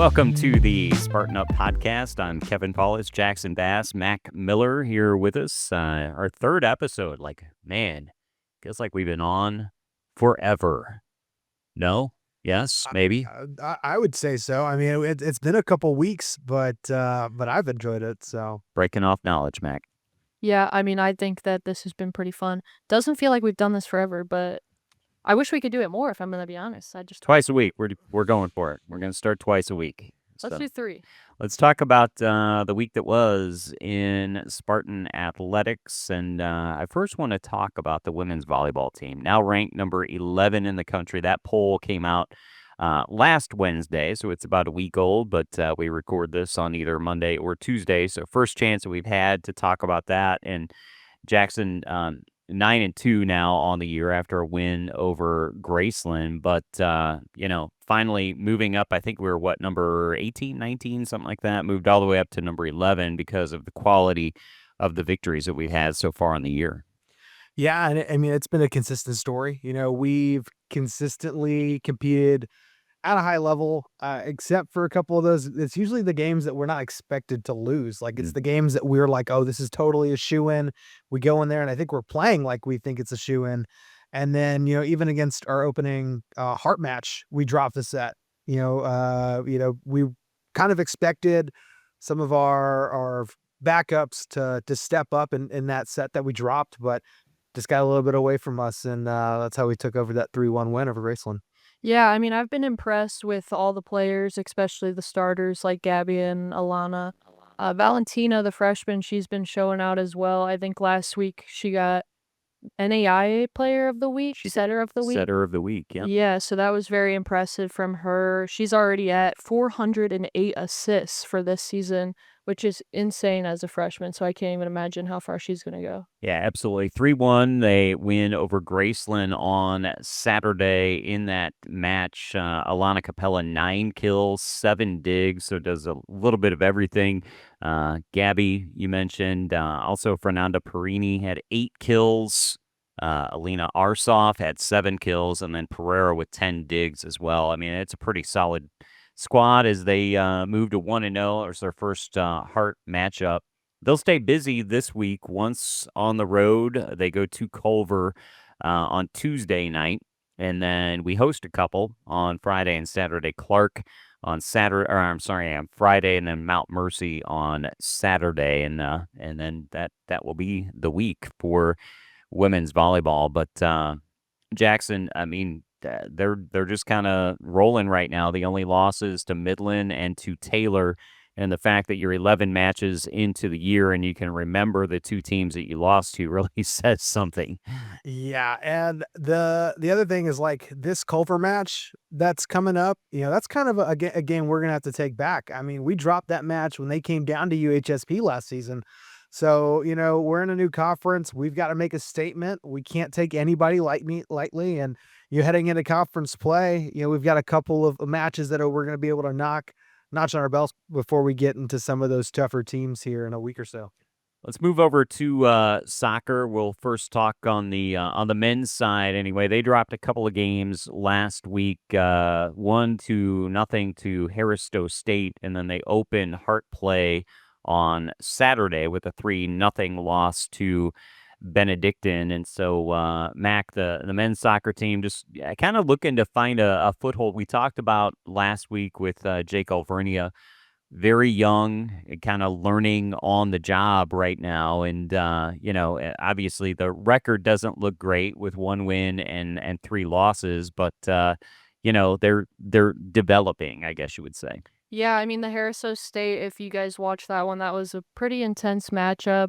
Welcome to the Spartan Up Podcast. I'm Kevin Paulus, Jackson Bass, Mac Miller here with us. Our third episode. Feels like we've been on forever. No? Yes? Maybe? I would say so. I mean, it's been a couple weeks, but I've enjoyed it. So Breaking off knowledge, Mac. Yeah, I mean, I think that this has been pretty fun. Doesn't feel like we've done this forever, but I wish we could do it more, if I'm going to be honest. Twice a week. We're going for it. We're going to start twice a week. Let's do 3. Let's talk about the week that was in Spartan athletics. And I first want to talk about the women's volleyball team, now ranked number 11 in the country. That poll came out last Wednesday, so it's about a week old, but we record this on either Monday or Tuesday. So first chance that we've had to talk about that. And Jackson, 9-2 now on the year after a win over Graceland, but finally moving up. I think we were number 18, 19, something like that. Moved all the way up to number 11 because of the quality of the victories that we've had so far in the year. Yeah, and I mean, it's been a consistent story. We've consistently competed at a high level, except for a couple of those. It's usually the games that we're not expected to lose. Like, it's the games that we're like, oh, this is totally a shoe-in. We go in there, and I think we're playing like we think it's a shoe-in. And then, even against our opening heart match, we dropped the set. We kind of expected some of our backups to step up in that set that we dropped, but just got a little bit away from us, and that's how we took over that 3-1 win over Graceland. Yeah, I mean, I've been impressed with all the players, especially the starters like Gabby and Alana. Valentina, the freshman, she's been showing out as well. I think last week she got NAIA Player of the Week, Setter of the Week. Setter of the week, yeah. Yeah, so that was very impressive from her. She's already at 408 assists for this season, which is insane as a freshman, so I can't even imagine how far she's going to go. Yeah, absolutely. 3-1, they win over Graceland on Saturday in that match. Alana Capella, 9 kills, 7 digs, so does a little bit of everything. Gabby, you mentioned. Also, Fernanda Perini had 8 kills. Alina Arsoff had 7 kills, and then Pereira with 10 digs as well. I mean, it's a pretty solid squad as they move to 1-0. It's their first heart matchup. They'll stay busy this week. Once on the road, they go to Culver on Tuesday night, and then we host a couple on Friday and Saturday. Clark on Friday, and then Mount Mercy on Saturday, and then that will be the week for women's volleyball. But Jackson, I mean, they're just kind of rolling right now. The only losses to Midland and to Taylor, and the fact that you're 11 matches into the year and you can remember the 2 teams that you lost to really says something. Yeah, and the other thing is, like, this Culver match that's coming up, that's kind of a game we're going to have to take back. I mean, we dropped that match when they came down to UHSP last season. So, we're in a new conference. We've got to make a statement. We can't take anybody lightly. And you're heading into conference play. We've got a couple of matches that we're going to be able to notch on our belts before we get into some of those tougher teams here in a week or so. Let's move over to soccer. We'll first talk on the men's side. Anyway, they dropped a couple of games last week, 1-0 to Harris-Stowe State, and then they opened Hart Play on Saturday with a 3-0 loss to Benedictine. And so, Mac, the men's soccer team, just kind of looking to find a foothold. We talked about last week with Jake Alvernia, very young, kind of learning on the job right now. And, obviously the record doesn't look great with 1 win and 3 losses, but, they're developing, I guess you would say. Yeah, I mean, the Harris-Stowe State, if you guys watched that one, that was a pretty intense matchup.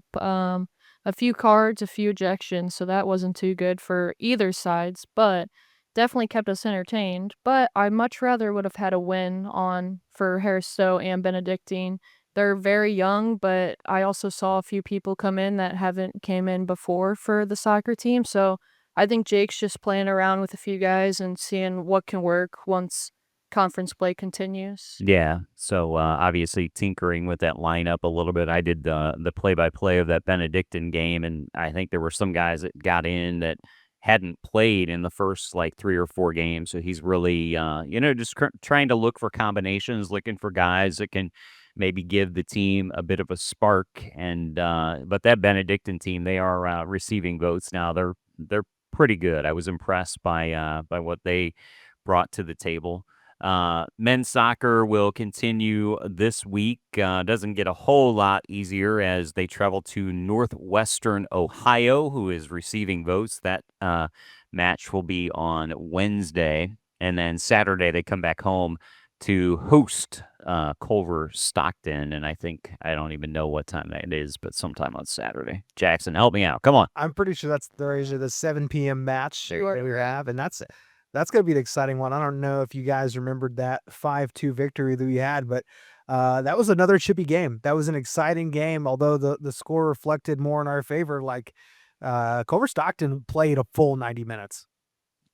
A few cards, a few ejections, so that wasn't too good for either sides, but definitely kept us entertained. But I much rather would have had a win on for Harris-Stowe and Benedictine. They're very young, but I also saw a few people come in that haven't came in before for the soccer team, so I think Jake's just playing around with a few guys and seeing what can work once conference play continues. Yeah, so obviously tinkering with that lineup a little bit. I did the play-by-play of that Benedictine game, and I think there were some guys that got in that hadn't played in the first like 3 or 4 games. So he's really, just trying to look for combinations, looking for guys that can maybe give the team a bit of a spark. And but that Benedictine team, they are receiving votes now. They're pretty good. I was impressed by what they brought to the table. Men's soccer will continue this week. Doesn't get a whole lot easier as they travel to Northwestern Ohio, who is receiving votes. That match will be on Wednesday. And then Saturday, they come back home to host Culver Stockton. And I don't even know what time that is, but sometime on Saturday. Jackson, help me out. Come on. I'm pretty sure that's the 7 p.m. match that Sure. we have, and that's going to be an exciting one. I don't know if you guys remembered that 5-2 victory that we had, but that was another chippy game. That was an exciting game, although the score reflected more in our favor. Like Culver Stockton played a full 90 minutes.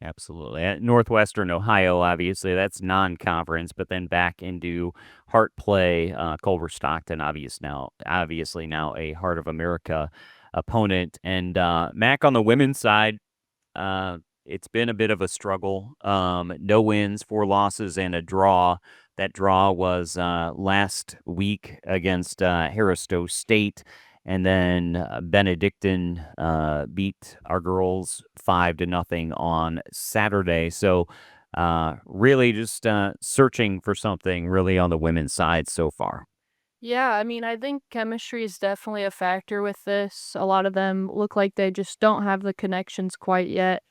Absolutely. At Northwestern Ohio, obviously, that's non-conference, but then back into Heart play, Culver Stockton, obviously now a Heart of America opponent. And Mac, on the women's side, it's been a bit of a struggle. No wins, 4 losses, and a draw. That draw was last week against Harris-Stowe State. And then Benedictine beat our girls 5-0 on Saturday. So really just searching for something really on the women's side so far. Yeah, I mean, I think chemistry is definitely a factor with this. A lot of them look like they just don't have the connections quite yet.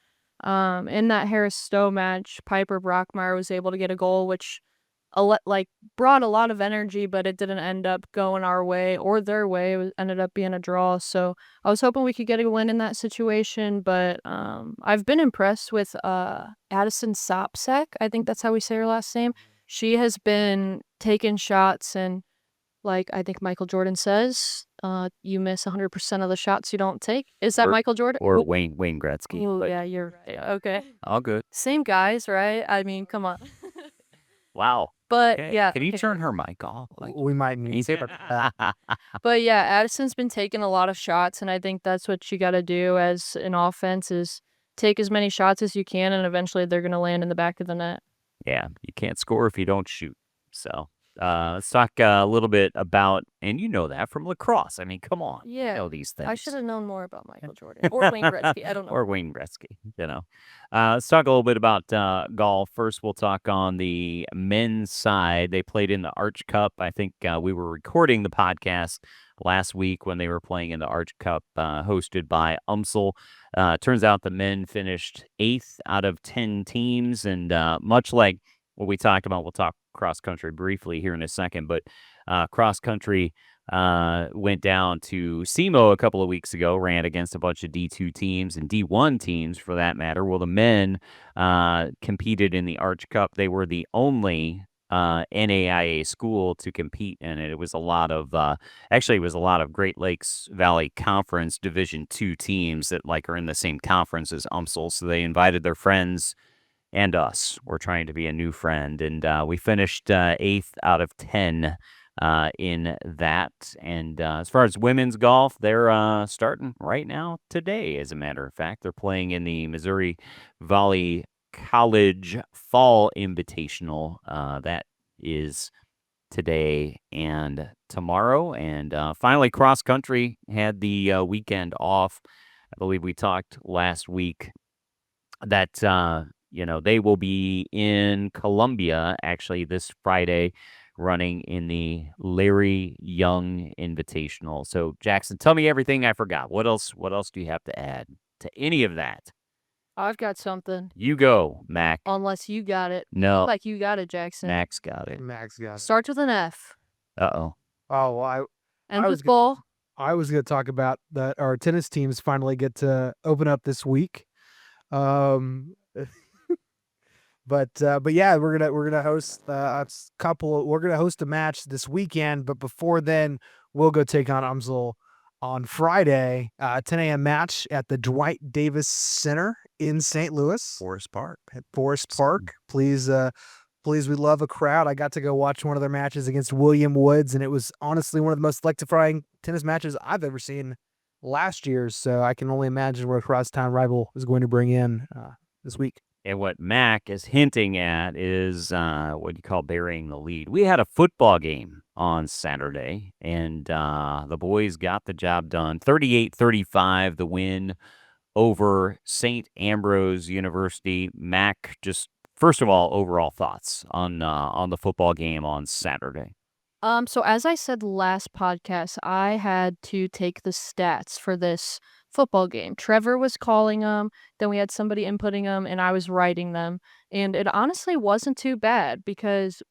In that Harris-Stowe match, Piper Brockmeyer was able to get a goal, which brought a lot of energy, but it didn't end up going our way or their way. It ended up being a draw. So I was hoping we could get a win in that situation, but I've been impressed with Addison Sopsek. I think that's how we say her last name. She has been taking shots, and like I think Michael Jordan says, you miss 100% of the shots you don't take. Is that Michael Jordan? Or Wayne Gretzky. Oh, but yeah, you're right. Okay. all good. Same guys, right? I mean, come on. Wow. But Okay. yeah. Can you turn her mic off? We might need Easy. But yeah, Addison's been taking a lot of shots, and I think that's what you got to do as an offense is take as many shots as you can, and eventually they're going to land in the back of the net. Yeah, you can't score if you don't shoot. So let's talk a little bit about, and you know that from lacrosse. I mean, come on. Yeah. You know these things. I should have known more about Michael Jordan or Wayne Gretzky. I don't know. Or Wayne Gretzky, Let's talk a little bit about golf. First, we'll talk on the men's side. They played in the Arch Cup. I think we were recording the podcast last week when they were playing in the Arch Cup hosted by UMSL. Turns out the men finished 8th out of 10 teams, and much like what we talked about, we'll talk cross country briefly here in a second, but cross country went down to SEMO a couple of weeks ago, ran against a bunch of D2 teams and D1 teams for that matter. Well, the men competed in the Arch Cup. They were the only NAIA school to compete in it. It was a lot of Great Lakes Valley Conference Division II teams that are in the same conference as UMSL. So they invited their friends and us. We're trying to be a new friend, and we finished 8th out of 10 in that. And as far as women's golf, they're starting right now today, as a matter of fact. They're playing in the Missouri Valley College Fall Invitational. That is today and tomorrow. And finally, cross country had the weekend off. I believe we talked last week that they will be in Columbia actually this Friday, running in the Larry Young Invitational. So Jackson, tell me everything I forgot. What else do you have to add to any of that? I've got something. You go, Mac. Unless you got it. No. Like you got it, Jackson. Mac's got it. Max got it. Starts with an F. Uh-oh. Oh, well, Ends with ball. I was going to talk about that our tennis teams finally get to open up this week. But yeah, we're gonna host We're gonna host a match this weekend. But before then, we'll go take on UMSL on Friday. 10 a.m. match at the Dwight Davis Center in St. Louis. Forest Park. At Forest Park. Please, we love a crowd. I got to go watch one of their matches against William Woods, and it was honestly one of the most electrifying tennis matches I've ever seen last year's, so I can only imagine what crosstown rival is going to bring in this week. And what Mac is hinting at is what you call burying the lead. We had a football game on Saturday, and the boys got the job done. 38-35, the win over St. Ambrose University. Mac, just first of all, overall thoughts on the football game on Saturday. So as I said last podcast, I had to take the stats for this football game. Trevor was calling them, then we had somebody inputting them, and I was writing them. And it honestly wasn't too bad because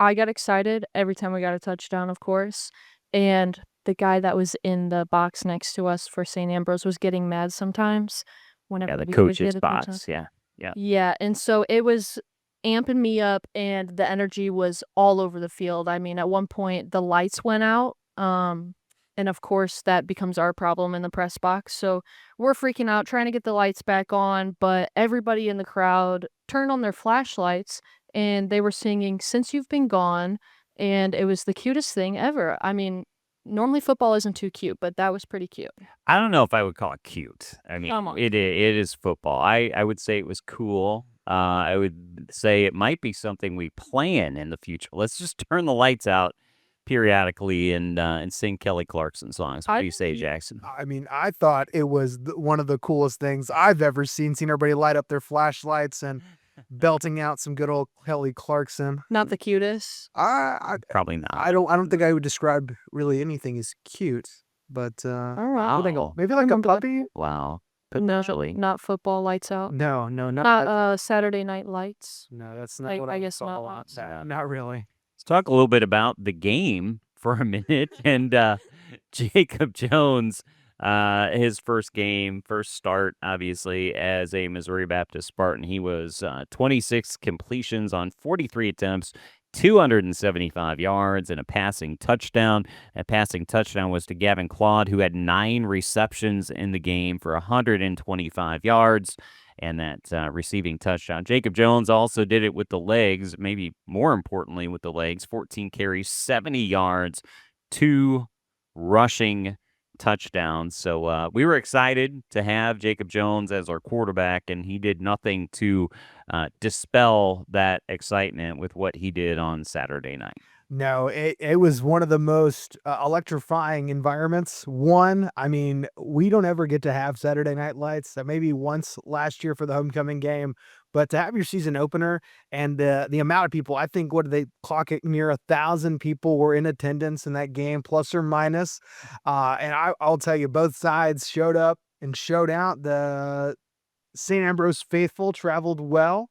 I got excited every time we got a touchdown, of course. And the guy that was in the box next to us for St. Ambrose was getting mad sometimes whenever Yeah, the we would coaches' get a touchdown. spots. Yeah. Yeah, and so it was amping me up, and the energy was all over the field. I mean, at one point, the lights went out, and of course, that becomes our problem in the press box. So we're freaking out, trying to get the lights back on, but everybody in the crowd turned on their flashlights, and they were singing "Since You've Been Gone," and it was the cutest thing ever. I mean, normally football isn't too cute, but that was pretty cute. I don't know if I would call it cute. I mean, Come on. it is football. I would say it was cool. I would say it might be something we plan in the future. Let's just turn the lights out periodically and sing Kelly Clarkson songs. What do you say, I- Jackson? I mean, I thought it was one of the coolest things I've ever seen. Seen everybody light up their flashlights and belting out some good old Kelly Clarkson. Not the cutest. Probably not. I don't think I would describe really anything as cute, but All right. Wow. maybe like a Remember that. puppy. Wow. No, Potentially. not football lights out. No, not Not Saturday Night Lights. no. That's not I- what I I guess call not. it. Not really. Let's talk a little bit about the game for a minute. And Jacob Jones, his first start, obviously, as a Missouri Baptist Spartan. He was 26 completions on 43 attempts, 275 yards, and a passing touchdown. That passing touchdown was to Gavin Claude, who had 9 receptions in the game for 125 yards. And that receiving touchdown. Jacob Jones also did it with the legs, maybe more importantly with the legs, 14 carries, 70 yards, 2 rushing touchdowns. So we were excited to have Jacob Jones as our quarterback, and he did nothing to dispel that excitement with what he did on Saturday night. No, it was one of the most electrifying environments. One, I mean, we don't ever get to have Saturday Night Lights. Maybe once last year for the homecoming game, but to have your season opener and the amount of people, I think, what did they clock it? Near 1,000 people were in attendance in that game, plus or minus. And I'll tell you, both sides showed up and showed out. The St. Ambrose faithful traveled well.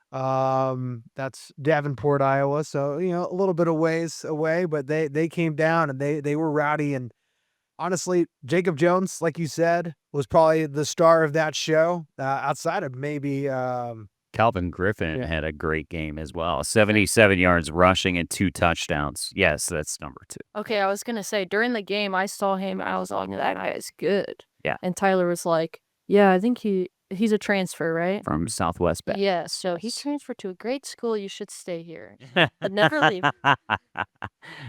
That's Davenport, Iowa. So, a little bit of ways away, but they came down and they were rowdy. And honestly, Jacob Jones, like you said, was probably the star of that show, outside of maybe, Calvin Griffin Yeah. had a great game as well. 77 yards rushing and 2 touchdowns. Yes, that's number 2. Okay, I was gonna say during the game I saw him. I was like, that guy is good. Yeah. And Tyler was like, yeah, I think he's a transfer, right? From Southwest Baptist. Yeah. So he transferred to a great school. You should stay here. But never leave.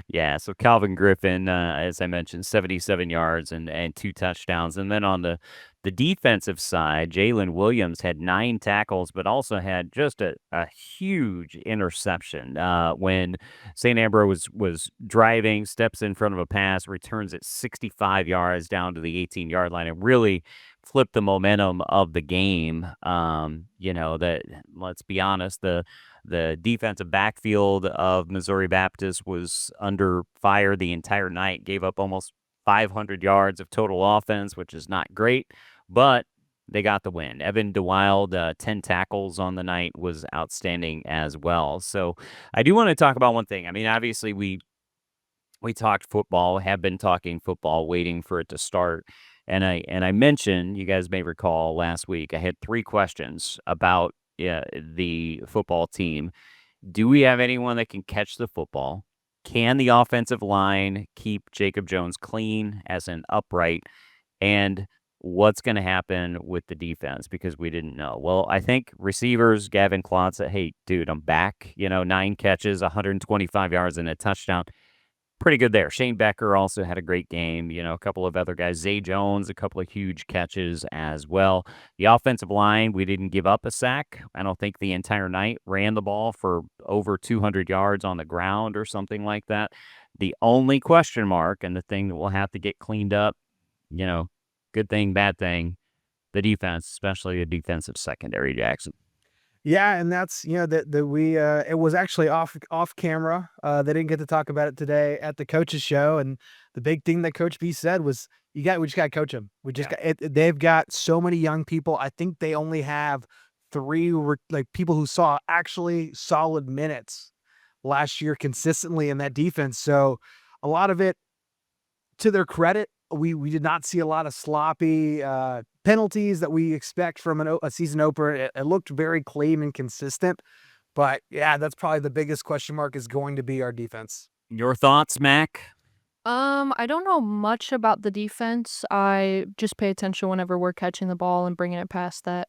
Yeah, so Calvin Griffin, as I mentioned, 77 yards and 2 touchdowns. And then on the defensive side, Jalen Williams had 9 tackles, but also had just a huge interception. When St. Ambrose was driving, steps in front of a pass, returns it 65 yards down to the 18-yard line, and really flipped the momentum of the game. That, let's be honest, the defensive backfield of Missouri Baptist was under fire the entire night, gave up almost 500 yards of total offense, which is not great, but they got the win. Evan DeWild, 10 tackles on the night, was outstanding as well. So I do want to talk about one thing. I mean, obviously we talked football, have been talking football, waiting for it to start. And I mentioned, you guys may recall last week, I had 3 questions about the football team. Do we have anyone that can catch the football? Can the offensive line keep Jacob Jones clean as an upright? And what's going to happen with the defense? Because we didn't know. Well, I think receivers, Gavin Claude said, hey, dude, I'm back. 9 catches, 125 yards, and a touchdown. pretty good there. Shane Becker also had a great game. A couple of other guys. Zay Jones, a couple of huge catches as well. The offensive line, we didn't give up a sack. I don't think the entire night. Ran the ball for over 200 yards on the ground or something like that. The only question mark and the thing that we'll have to get cleaned up, good thing, bad thing, the defense, especially a defensive secondary, Jackson. Yeah, and that's that we it was actually off camera. They didn't get to talk about it today at the coaches show, and the big thing that Coach B said was we just got to coach them. We just got they've got so many young people. I think they only have 3 people who saw actually solid minutes last year consistently in that defense. So a lot of it, to their credit, we did not see a lot of sloppy penalties that we expect from a season opener. It looked very clean and consistent. But yeah, that's probably the biggest question mark is going to be our defense. Your thoughts, Mac? I don't know much about the defense. I just pay attention whenever we're catching the ball and bringing it past that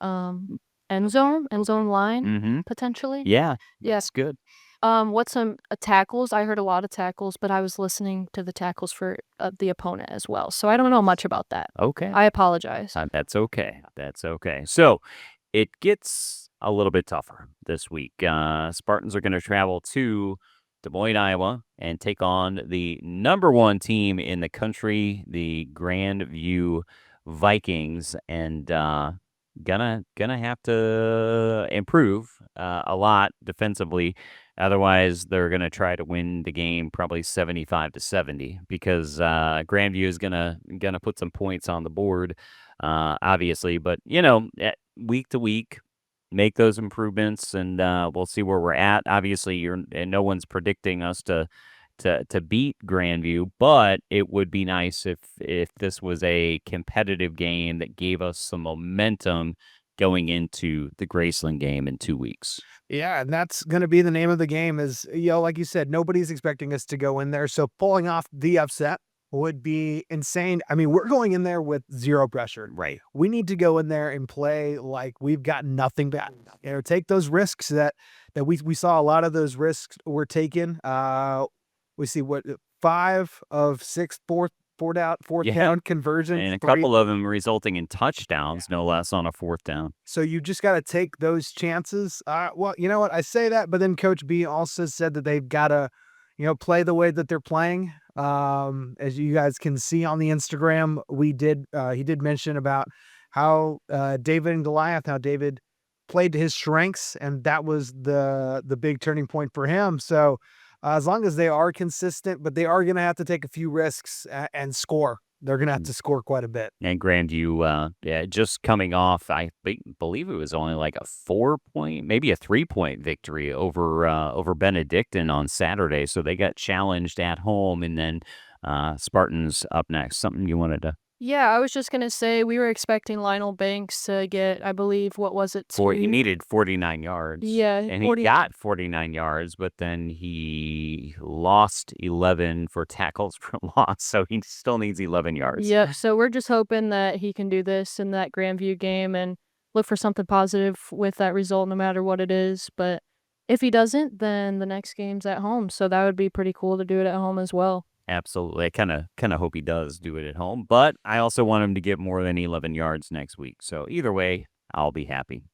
end zone line, potentially. Yeah, Yeah. that's good. What's some tackles? I heard a lot of tackles, but I was listening to the tackles for the opponent as well. So I don't know much about that. Okay. I apologize. That's okay. That's okay. So it gets a little bit tougher this week. Spartans are going to travel to Des Moines, Iowa, and take on the number 1 team in the country, the Grandview Vikings, and gonna have to improve a lot defensively. Otherwise, they're going to try to win the game probably 75-70 because Grandview is gonna put some points on the board, obviously. But week to week, make those improvements, and we'll see where we're at. Obviously, no one's predicting us to beat Grandview, but it would be nice if this was a competitive game that gave us some momentum going into the Graceland game in 2 weeks. Yeah, and that's going to be the name of the game is, like you said, nobody's expecting us to go in there. So pulling off the upset would be insane. I mean, we're going in there with 0 pressure. Right. We need to go in there and play like we've got nothing back. Take those risks that we saw a lot of those risks were taken. We see 5 of 6 fourth down conversions. And a couple of them resulting in touchdowns, no less, on a 4th down. So you just got to take those chances. Well, you know what? I say that, but then Coach B also said that they've got to, play the way that they're playing. As you guys can see on the Instagram, he did mention about how David and Goliath, how David played to his strengths, and that was the big turning point for him. So as long as they are consistent, but they are going to have to take a few risks and score. They're going to have to score quite a bit. And Grandview, just coming off, I believe it was only like a 4-point, maybe a 3-point victory over Benedictine on Saturday. So they got challenged at home, and then Spartans up next. Something you wanted to? Yeah, I was just going to say we were expecting Lionel Banks to get, I believe, what was it? He needed 49 yards. Yeah. And he got 49 yards, but then he lost 11 for tackles for loss, so he still needs 11 yards. Yep, so we're just hoping that he can do this in that Grandview game and look for something positive with that result no matter what it is. But if he doesn't, then the next game's at home, so that would be pretty cool to do it at home as well. Absolutely. I kind of hope he does do it at home, but I also want him to get more than 11 yards next week. So either way, I'll be happy.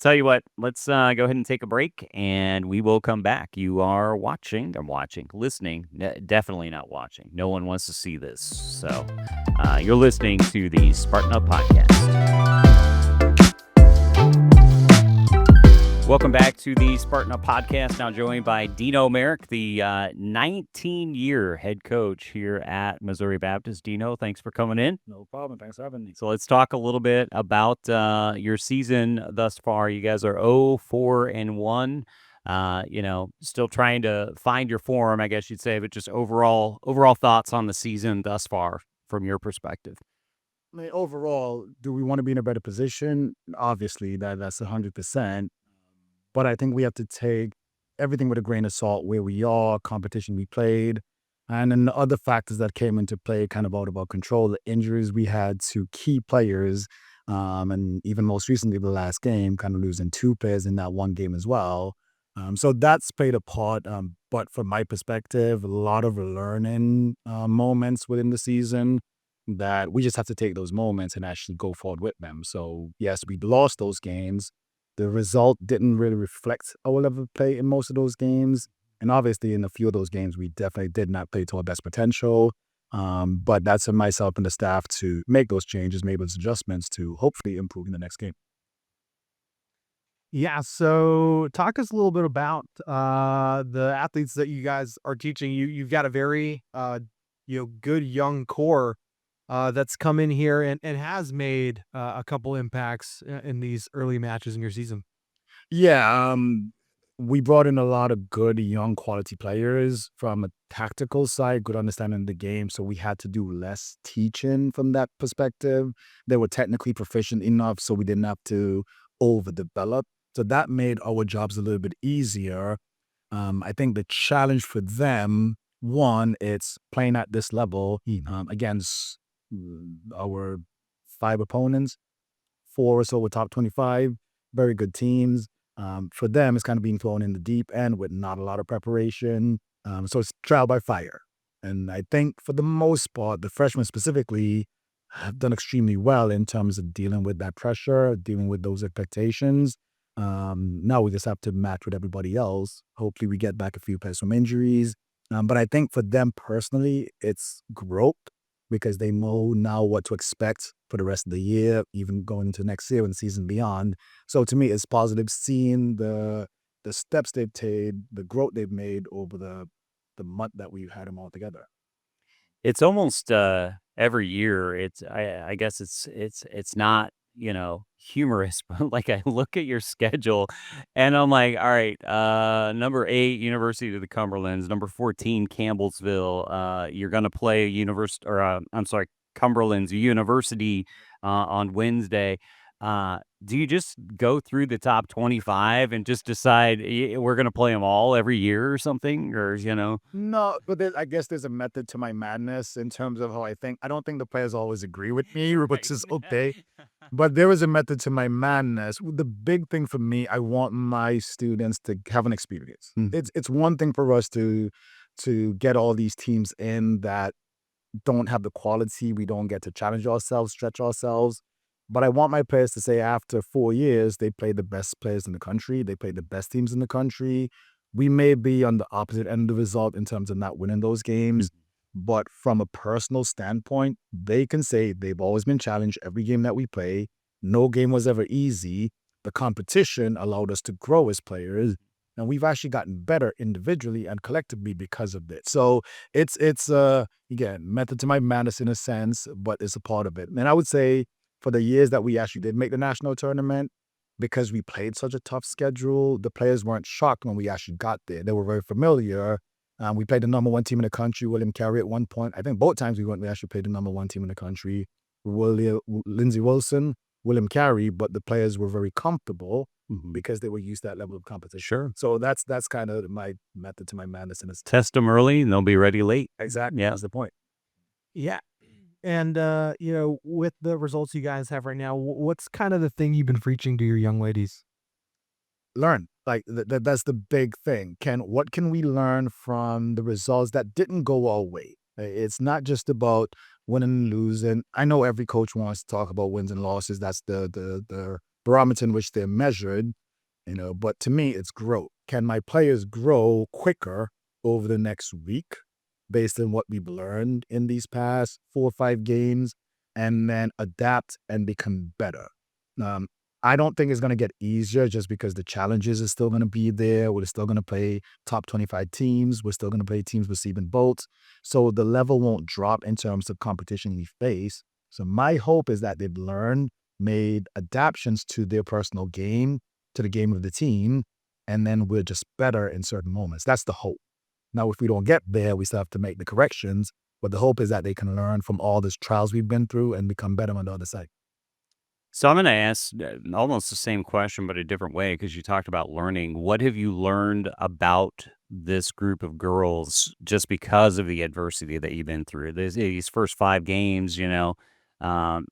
Tell you what, let's go ahead and take a break, and we will come back. You are listening, definitely not watching. No one wants to see this. So you're listening to the Spartan Up Podcast. Welcome back to the Spartan Up Podcast. Now joined by Deno Merrick, the 19-year head coach here at Missouri Baptist. Deno, thanks for coming in. No problem. Thanks for having me. So let's talk a little bit about your season thus far. You guys are 0-4-1. Still trying to find your form, I guess you'd say, but just overall thoughts on the season thus far from your perspective. I mean, overall, do we want to be in a better position? Obviously, that's 100%. But I think we have to take everything with a grain of salt, where we are, competition we played, and then the other factors that came into play kind of out of our control, the injuries we had to key players, and even most recently the last game, kind of losing 2 players in that one game as well. So that's played a part. But from my perspective, a lot of learning moments within the season that we just have to take those moments and actually go forward with them. So yes, we lost those games. The result didn't really reflect our level of play in most of those games. And obviously, in a few of those games, we definitely did not play to our best potential. But that's on myself and the staff to make those changes, make those adjustments to hopefully improve in the next game. Yeah, so talk us a little bit about the athletes that you guys are teaching. You've got a very good young core that's come in here and has made a couple impacts in these early matches in your season. Yeah, we brought in a lot of good young quality players from a tactical side, good understanding of the game. So we had to do less teaching from that perspective. They were technically proficient enough, so we didn't have to overdevelop. So that made our jobs a little bit easier. I think the challenge for them, one, it's playing at this level against our 5 opponents, 4 or so with top 25, very good teams. For them, it's kind of being thrown in the deep end with not a lot of preparation. So it's trial by fire. And I think for the most part, the freshmen specifically have done extremely well in terms of dealing with that pressure, dealing with those expectations. Now we just have to match with everybody else. Hopefully, we get back a few players from injuries. But I think for them personally, it's growth because they know now what to expect for the rest of the year, even going into next year and the season beyond. So to me, it's positive seeing the steps they've taken, the growth they've made over the month that we've had them all together. It's almost, every year, I guess it's not, humorous, but, like, I look at your schedule, and I'm like, "Alright, number 8, University of the Cumberlands, number 14, Campbellsville, you're gonna play I'm sorry, Cumberland's University, on Wednesday." Do you just go through the top 25 and just decide, we're gonna play them all every year or something? Or? No, but I guess there's a method to my madness in terms of how I think. I don't think the players always agree with me, which is okay. But there is a method to my madness. The big thing for me, I want my students to have an experience. It's one thing for us to get all these teams in that don't have the quality. We don't get to challenge ourselves, stretch ourselves. But I want my players to say after 4 years, they play the best players in the country. They play the best teams in the country. We may be on the opposite end of the result in terms of not winning those games. But from a personal standpoint, they can say they've always been challenged every game that we play. No game was ever easy. The competition allowed us to grow as players. And we've actually gotten better individually and collectively because of it. So it's again, method to my madness in a sense, but it's a part of it. And I would say for the years that we actually did make the national tournament, because we played such a tough schedule, the players weren't shocked when we actually got there. They were very familiar. We played the number 1 team in the country, William Carey, at one point. I think both times we went, we actually played the number 1 team in the country, Lindsey Wilson, William Carey, but the players were very comfortable because they were used to that level of competition. Sure. So that's kind of my method to my madness. And it's Test them early, and they'll be ready late. exactly Yeah. that's the point. Yeah. And with the results you guys have right now, what's kind of the thing you've been preaching to your young ladies? Learn. Like that's the big thing. What can we learn from the results that didn't go our way? It's not just about winning and losing. I know every coach wants to talk about wins and losses. That's the barometer in which they're measured. But to me, it's growth. Can my players grow quicker over the next week based on what we've learned in these past 4 or 5 games, and then adapt and become better? I don't think it's going to get easier just because the challenges are still going to be there. We're still going to play top 25 teams. We're still going to play teams receiving votes. So the level won't drop in terms of competition we face. So my hope is that they've learned, made adaptations to their personal game, to the game of the team, and then we're just better in certain moments. That's the hope. Now, if we don't get there, we still have to make the corrections. But the hope is that they can learn from all these trials we've been through and become better on the other side. So I'm gonna ask, almost the same question, but a different way, because you talked about learning. What have you learned about this group of girls just because of the adversity that you've been through? These first 5 games, um,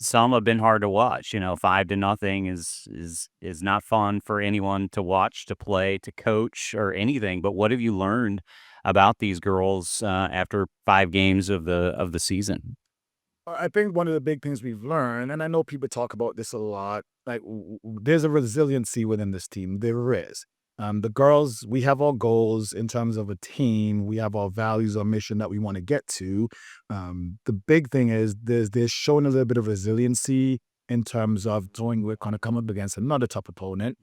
some have been hard to watch. 5-0 is not fun for anyone to watch, to play, to coach, or anything. But what have you learned about these girls after 5 games of the season? I think one of the big things we've learned, and I know people talk about this a lot, like there's a resiliency within this team. There is. The girls, we have our goals in terms of a team. We have our values, our mission that we want to get to. The big thing is there's showing a little bit of resiliency in terms of knowing we're going to come up against another tough opponent.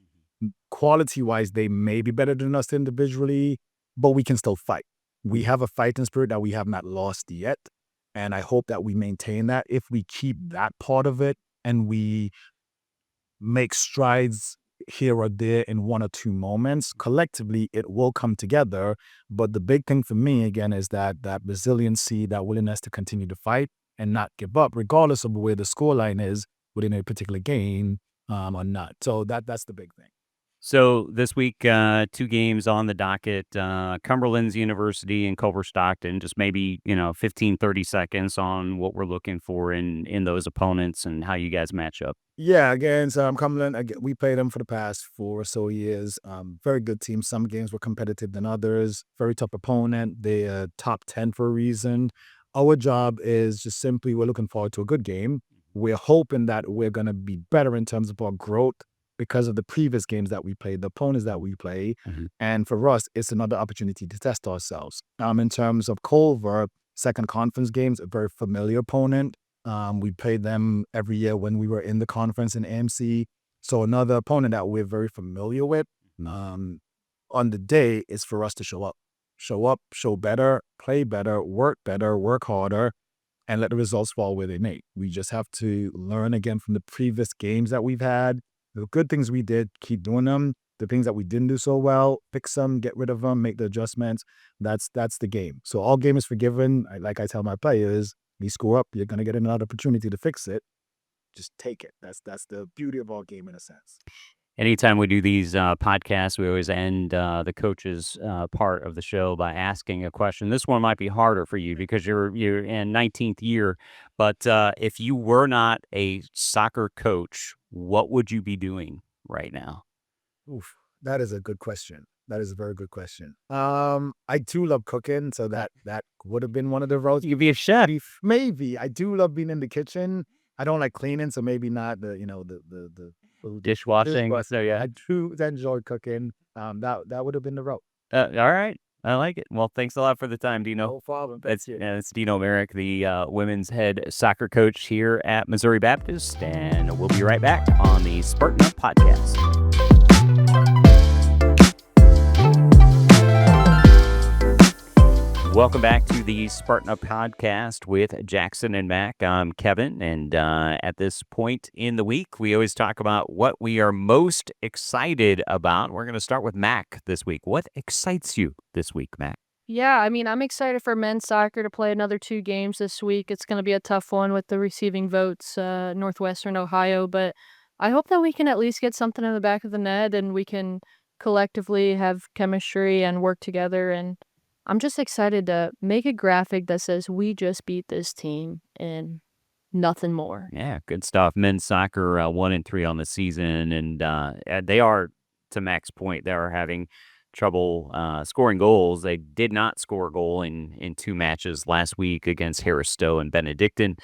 Quality wise, they may be better than us individually, but we can still fight. We have a fighting spirit that we have not lost yet. And I hope that we maintain that. If we keep that part of it and we make strides here or there in 1 or 2 moments, collectively it will come together. But the big thing for me again is that resiliency, that willingness to continue to fight and not give up, regardless of where the scoreline is within a particular game or not. So that's the big thing. So this week, 2 games on the docket, Cumberland's University and Culver Stockton. Just maybe 15, 30 seconds on what we're looking for in those opponents and how you guys match up. Yeah, against Cumberland, we played them for the past 4 or so years. Very good team. Some games were competitive than others. Very tough opponent. They're top 10 for a reason. Our job is just simply we're looking forward to a good game. We're hoping that we're going to be better in terms of our growth because of the previous games that we played, the opponents that we play. And for us, it's another opportunity to test ourselves. In terms of Culver, second conference games, a very familiar opponent. We played them every year when we were in the conference in AMC. So another opponent that we're very familiar with. On the day is for us to show up, show better, play better, work harder, and let the results fall where they may. We just have to learn again from the previous games that we've had. The good things we did, keep doing them. The things that we didn't do so well, fix them, get rid of them, make the adjustments. That's the game. So all game is forgiven. Like I tell my players, you screw up, you're going to get another opportunity to fix it. Just take it. That's the beauty of our game in a sense. Anytime we do these podcasts, we always end the coach's part of the show by asking a question. This one might be harder for you because you're in 19th year. But if you were not a soccer coach, what would you be doing right now? Oof, that is a good question. That is a very good question. I do love cooking, so that would have been one of the roles. You could be a chef. Maybe. I do love being in the kitchen. I don't like cleaning, so maybe not the Dishwashing. So yeah, I do enjoy cooking. That would have been the route. all right. I like it. Well, thanks a lot for the time, Deno. No problem. It's Deno Merrick, the women's head soccer coach here at Missouri Baptist, and we'll be right back on the Spartan Up Podcast. Welcome back to the Spartan Up Podcast with Jackson and Mac. I'm Kevin, and at this point in the week, we always talk about what we are most excited about. We're going to start with Mac this week. What excites you this week, Mac? Yeah, I mean, I'm excited for men's soccer to play another 2 games this week. It's going to be a tough one with the receiving votes, Northwestern Ohio, but I hope that we can at least get something in the back of the net and we can collectively have chemistry and work together. And I'm just excited to make a graphic that says we just beat this team and nothing more. Yeah, good stuff. Men's soccer 1-3 on the season, and they are, to Mac's point, they are having trouble scoring goals. They did not score a goal in 2 matches last week against Harris Stowe and Benedictine.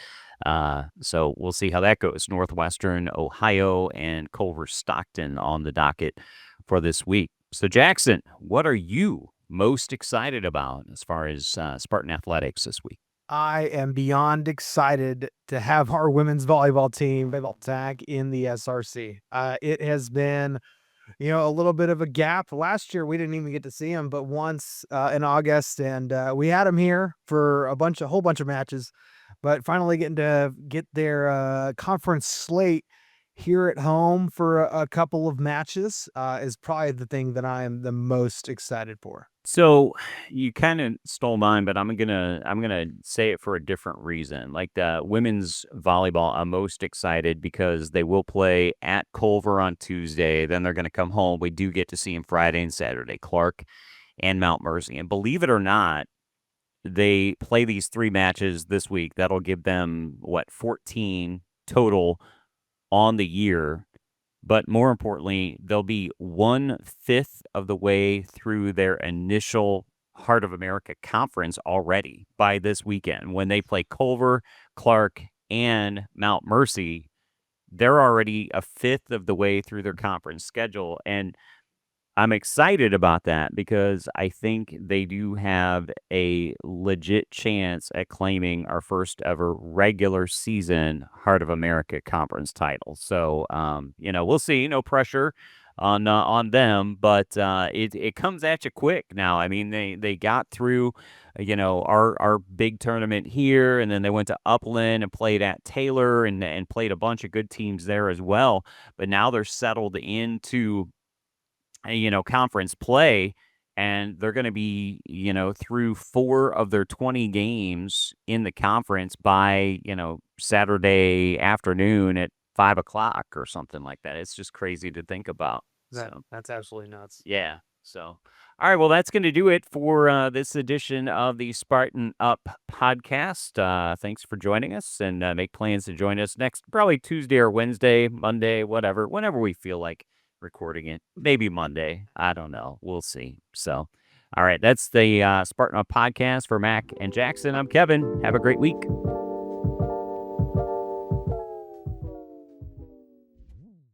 So we'll see how that goes. Northwestern Ohio and Culver Stockton on the docket for this week. So Jackson, what are you most excited about as far as Spartan Athletics this week? I am beyond excited to have our women's volleyball team back in the SRC. It has been, a little bit of a gap. Last year we didn't even get to see them, but once in August, and we had them here for a whole bunch of matches. But finally getting to get their conference slate here at home for a couple of matches is probably the thing that I am the most excited for. So you kind of stole mine, but I'm gonna say it for a different reason. Like the women's volleyball, I'm most excited because they will play at Culver on Tuesday. Then they're gonna come home. We do get to see them Friday and Saturday, Clark and Mount Mercy. And believe it or not, they play these 3 matches this week. That'll give them 14 total on the year. But more importantly, they'll be 1/5 of the way through their initial Heart of America conference already by this weekend. When they play Culver, Clark, and Mount Mercy, they're already 1/5 of the way through their conference schedule. And I'm excited about that because I think they do have a legit chance at claiming our first ever regular season Heart of America conference title. So, we'll see. No pressure on them, but it comes at you quick now. I mean, they got through, our big tournament here, and then they went to Upland and played at Taylor and played a bunch of good teams there as well. But now they're settled into conference play, and they're going to be, through 4 of their 20 games in the conference by, Saturday afternoon at 5 o'clock or something like that. It's just crazy to think about. That's absolutely nuts. Yeah. So, all right. Well, that's going to do it for this edition of the Spartan Up podcast. Thanks for joining us, and make plans to join us next, probably Tuesday or Wednesday, Monday, whatever, whenever we feel like recording it. Maybe Monday. I don't know. We'll see. So, all right. That's the Spartan Up podcast for Mac and Jackson. I'm Kevin. Have a great week.